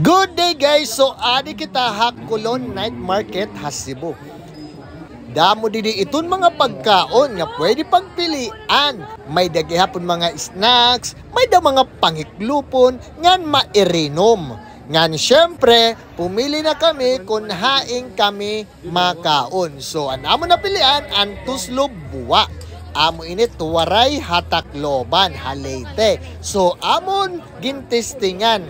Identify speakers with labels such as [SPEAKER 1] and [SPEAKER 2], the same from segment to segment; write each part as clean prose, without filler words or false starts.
[SPEAKER 1] Good day guys! So adi kita Hakulon Night Market Cebu. Damo didi iton mga pagkaon nga pwede pagpilian. May dagihapon mga snacks, may da mga pangiklupon ngan mairinom. Ngan syempre, pumili na kami kung haing kami makaon. So anamo na pilian ang tuslob buwa. Amo init waray hatakloban halete. So amon gintistingan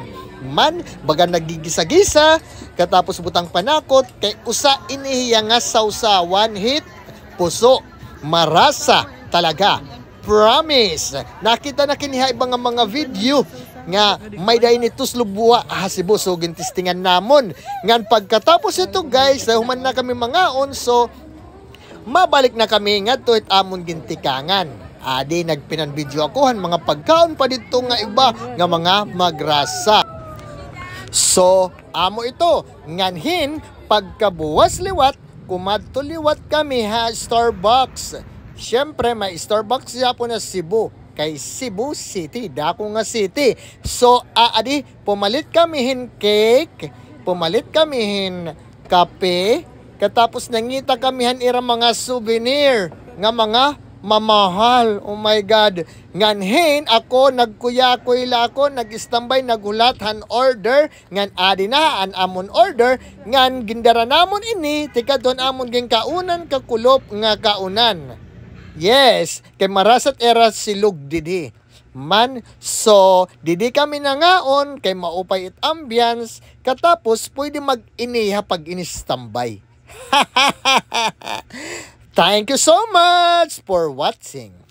[SPEAKER 1] man baga nagigisa-gisa katapos butang panakot kay usa inihiya nga sausawan hit puso marasa talaga, promise. Nakita na kiniha ibang mga video nga may dahi ni tuslubuwa Cebu. So gintistingan namon ngan pagkatapos ito guys human na kami mga so mabalik na kami nga tuit amon gintikangan. Adi nagpinan video akohan mga pagkaon pa dito nga iba nga mga magrasa. So, amo ito, nganhin, pagkabuwas liwat, kumadto liwat kami Starbucks. Siyempre, may Starbucks siya po na Cebu, kay Cebu City, dako nga city. So, adi, pumalit kami hin cake, pumalit kami hin kape, katapos nangita kami han ira mga souvenir, nga mga mamahal. Oh my God. Nganhin ako nagkuya-kuy la ako nag-standby nagulat han order ngan adi na an amon order ngan gindara namon ini tika don amon ging kaunan kakulop nga kaunan. Yes, kay marasat era silog didi. Man, so didi kami nangaon kay maupay it ambience katapos pwede mag-iniha pag ini-standby. Thank you so much for watching.